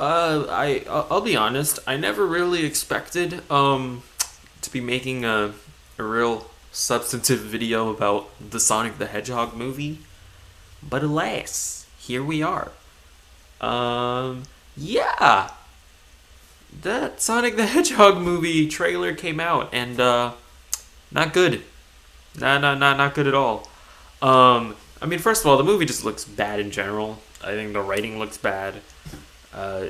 I'll be honest. I never really expected to be making a real substantive video about the Sonic the Hedgehog movie, but alas, here we are. Yeah, that Sonic the Hedgehog movie trailer came out, and not good. Not good at all. I mean, first of all, the movie just looks bad in general. I think the writing looks bad. Uh,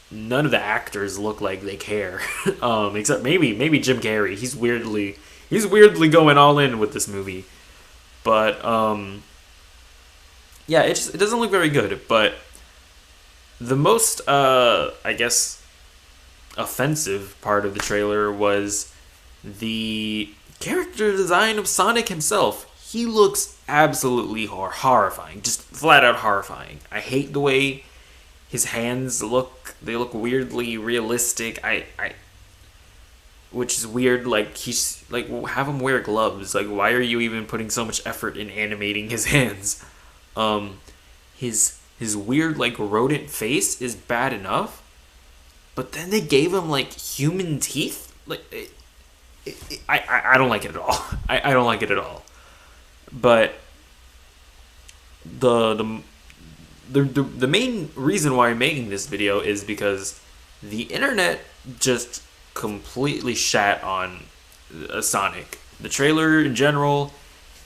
None of the actors look like they care, except maybe Jim Carrey. He's weirdly going all in with this movie, but yeah, it doesn't look very good. But the most I guess offensive part of the trailer was the character design of Sonic himself. He looks absolutely horrifying, just flat out horrifying. I hate the way his hands look. They look weirdly realistic. Which is weird. Like, he's like, have him wear gloves. Like, why are you even putting so much effort in animating his hands? Um, his weird like rodent face is bad enough, but then they gave him like human teeth. Like, I don't like it at all. I don't like it at all. But the the the main reason why I'm making this video is because the internet just completely shat on Sonic, the trailer in general,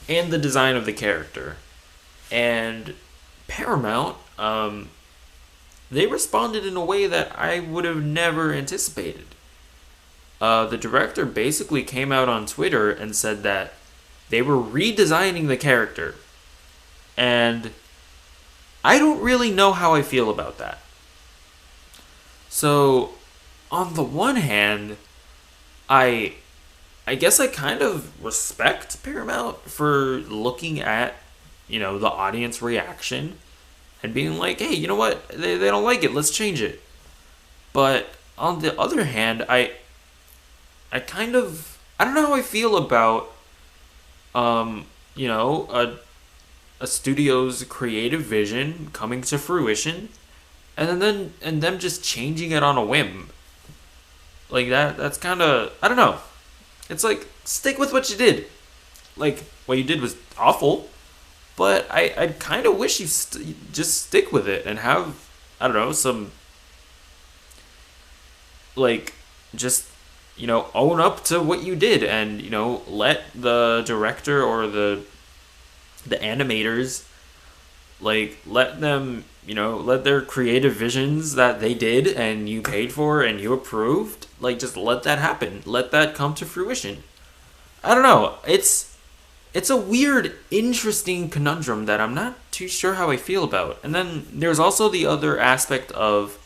and the design of the character. And Paramount, they responded in a way that I would have never anticipated. The director basically came out on Twitter and said that they were redesigning the character. And I don't really know how I feel about that. So, on the one hand, I I guess I kind of respect Paramount for looking at, the audience reaction and being like, hey, you know what? They don't like it. Let's change it. But on the other hand, I kind of I don't know how I feel about um, you know, a studio's creative vision coming to fruition and them just changing it on a whim. Like that's kind of I don't know. It's like stick with what you did. Like what you did was awful, but I kind of wish you just stick with it and have I don't know some like just own up to what you did and let the director or the animators let them let their creative visions that they did and you paid for and you approved, like just let that happen, let that come to fruition. I don't know, it's a weird interesting conundrum that I'm not too sure how I feel about. And then there's also the other aspect of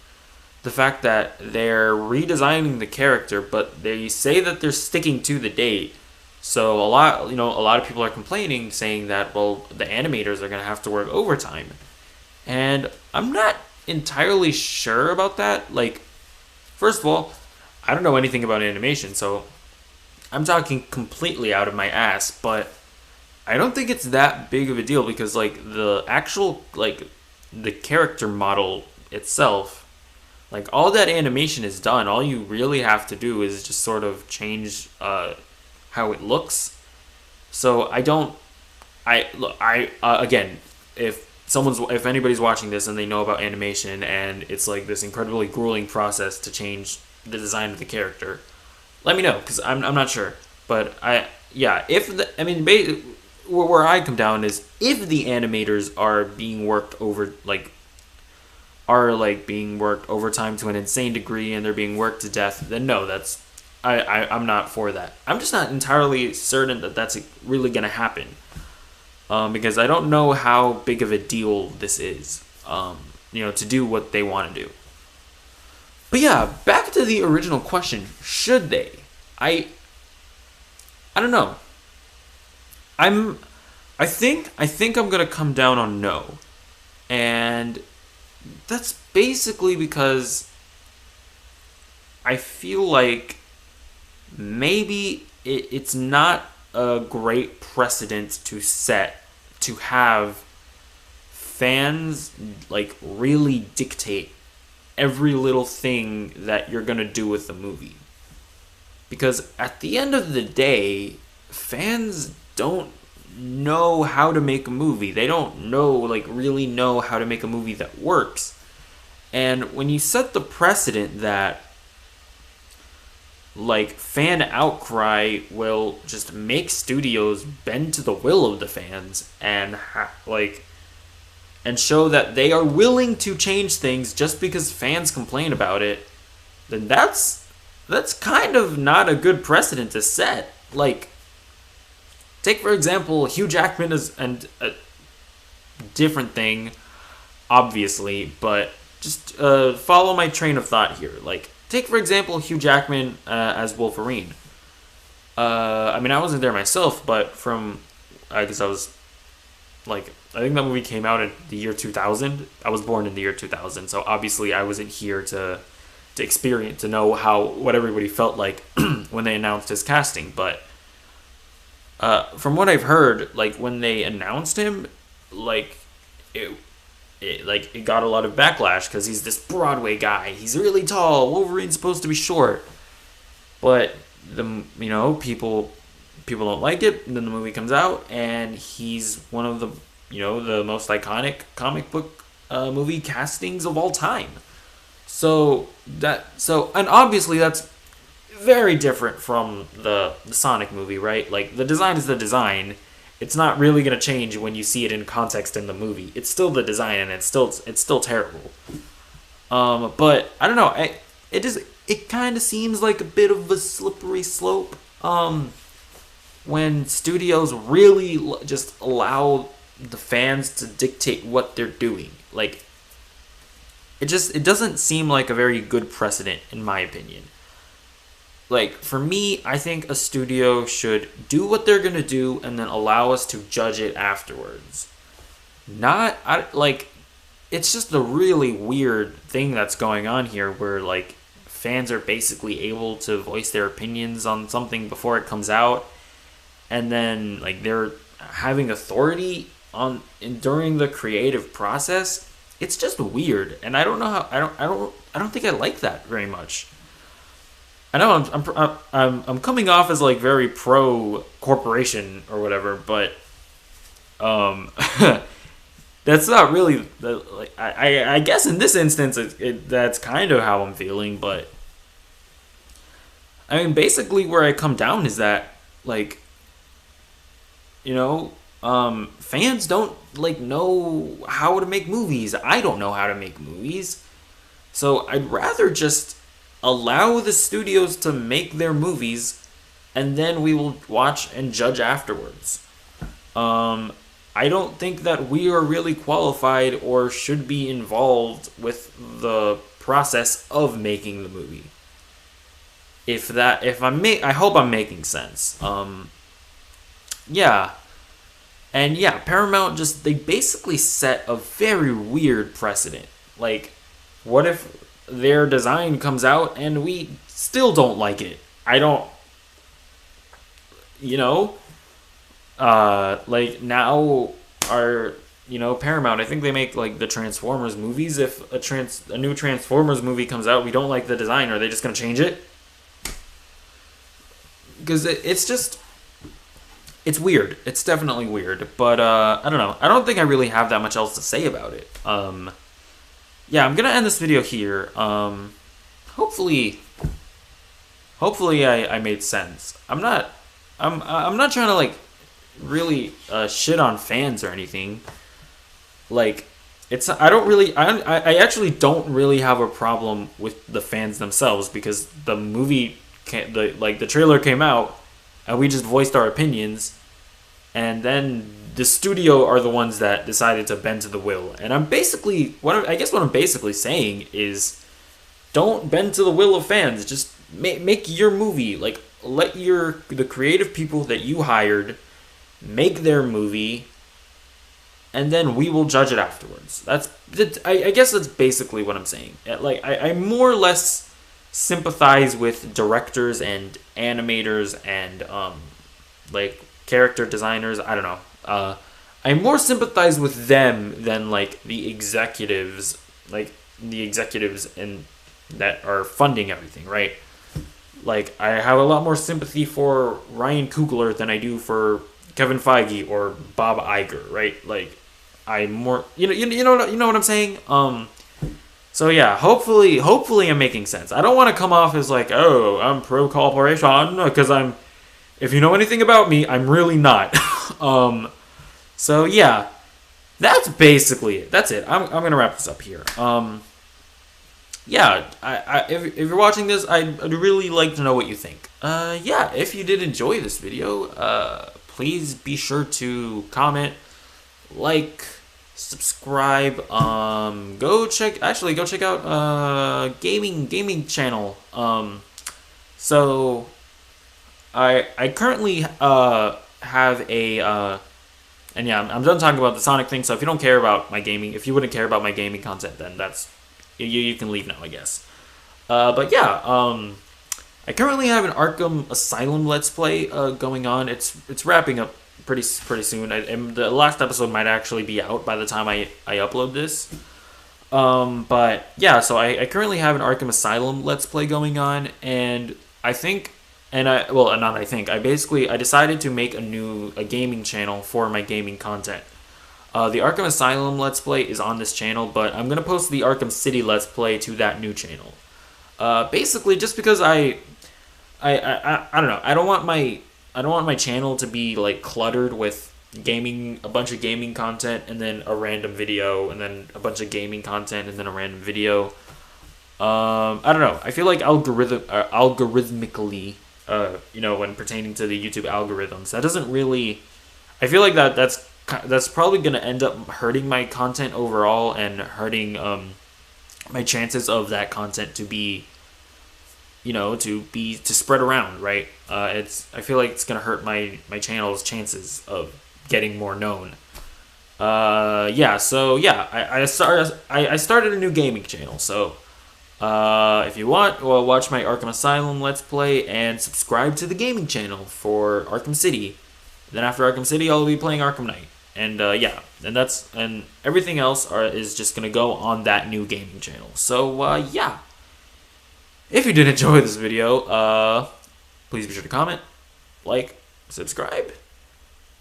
the fact that they're redesigning the character, but they say that they're sticking to the date. So a lot of people are complaining, saying that well, the animators are gonna have to work overtime, and I'm not entirely sure about that. Like, first of all, I don't know anything about animation, so I'm talking completely out of my ass. But I don't think it's that big of a deal because like the actual like the character model itself, like all that animation is done. All you really have to do is just sort of change how it looks. So I don't. I look. I again, if anybody's watching this and they know about animation and it's like this incredibly grueling process to change the design of the character, let me know because I'm not sure. But if where I come down is if the animators are like being worked overtime to an insane degree and they're being worked to death, then no, I'm not for that. I'm just not entirely certain that that's really gonna happen, because I don't know how big of a deal this is, to do what they want to do. But yeah, back to the original question: should they? I don't know. I'm I think I'm gonna come down on no, and that's basically because I feel like maybe it's not a great precedent to set to have fans like really dictate every little thing that you're going to do with the movie. Because at the end of the day, fans don't know how to make a movie. They don't really know how to make a movie that works. And when you set the precedent that fan outcry will just make studios bend to the will of the fans and show that they are willing to change things just because fans complain about it, then that's kind of not a good precedent to set. Take for example, Hugh Jackman is and a different thing, obviously, but just follow my train of thought here. Take for example Hugh Jackman as Wolverine. I wasn't there myself, but from because I was I think that movie came out in the year 2000. I was born in the year 2000, so obviously I wasn't here to experience, to know what everybody felt like when they announced his casting. But from what I've heard, when they announced him, it got a lot of backlash because he's this Broadway guy. He's really tall. Wolverine's supposed to be short, but people don't like it. And then the movie comes out, and he's one of the the most iconic comic book movie castings of all time. And obviously that's very different from the Sonic movie, right? The design is the design. It's not really going to change when you see it in context in the movie. It's still the design, and it's still terrible. But I don't know. It kind of seems like a bit of a slippery slope. When studios really just allow the fans to dictate what they're doing, it doesn't seem like a very good precedent, in my opinion. For me, I think a studio should do what they're gonna do and then allow us to judge it afterwards. It's just a really weird thing that's going on here, where fans are basically able to voice their opinions on something before it comes out, and then they're having authority during the creative process. It's just weird, and I don't know how. I don't think I like that very much. I know I'm coming off as very pro corporation or whatever, but that's not really I guess in this instance that's kind of how I'm feeling. But basically where I come down is that fans don't know how to make movies. I don't know how to make movies, so I'd rather just allow the studios to make their movies, and then we will watch and judge afterwards. I don't think that we are really qualified or should be involved with the process of making the movie. I hope I'm making sense. Yeah. And yeah, Paramount they basically set a very weird precedent. What if their design comes out and we still don't like it? Now our Paramount, I think they make the Transformers movies. If a new Transformers movie comes out, we don't like the design, are they just gonna change it? Because it's weird. It's definitely weird. But I don't know. I don't think I really have that much else to say about it. Yeah, I'm gonna end this video here. Hopefully I made sense. I'm not trying to really shit on fans or anything. I actually don't really have a problem with the fans themselves, because the movie the trailer came out and we just voiced our opinions, and then the studio are the ones that decided to bend to the will. And what I'm basically saying is, don't bend to the will of fans. Just make your movie. Let the creative people that you hired make their movie, and then we will judge it afterwards. I guess that's basically what I'm saying. I more or less sympathize with directors and animators and character designers. I don't know. I more sympathize with them than the executives. the executives and that are funding everything, right? Like, I have a lot more sympathy for Ryan Coogler than I do for Kevin Feige or Bob Iger, right? Like, I more you know what I'm saying? So yeah, hopefully I'm making sense. I don't want to come off as like, oh, I'm pro corporation, because I'm, if you know anything about me, I'm really not. So yeah, that's basically it. That's it. I'm gonna wrap this up here. Yeah, if you're watching this, I'd really like to know what you think. Yeah, if you did enjoy this video, please be sure to comment, like, subscribe. Go check out gaming channel. So I currently have a and yeah, I'm done talking about the Sonic thing. So if you don't care about my gaming, if you wouldn't care about my gaming content, then that's you can leave now, I guess. But yeah, I currently have an Arkham Asylum Let's Play going on. It's wrapping up pretty soon. And the last episode might actually be out by the time I upload this. But yeah, so I currently have an Arkham Asylum Let's Play going on, and I think, and I well, not I think, I decided to make a gaming channel for my gaming content. The Arkham Asylum Let's Play is on this channel, but I'm gonna post the Arkham City Let's Play to that new channel. Basically, just because I don't know. I don't want my channel to be like cluttered with a bunch of gaming content, and then a random video, and then a bunch of gaming content, and then a random video. I don't know. I feel like algorithmically, when pertaining to the YouTube algorithms, that doesn't really. I feel like that's probably going to end up hurting my content overall, and hurting my chances of that content to be, to spread around, right? I feel like it's going to hurt my channel's chances of getting more known. So yeah, I started a new gaming channel, so if you want, well, watch my Arkham Asylum Let's Play and subscribe to the gaming channel for Arkham City. Then after Arkham City, I'll be playing Arkham Knight. And and everything else is just gonna go on that new gaming channel. So yeah, if you did enjoy this video, please be sure to comment, like, subscribe,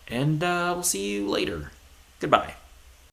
and we'll see you later. Goodbye.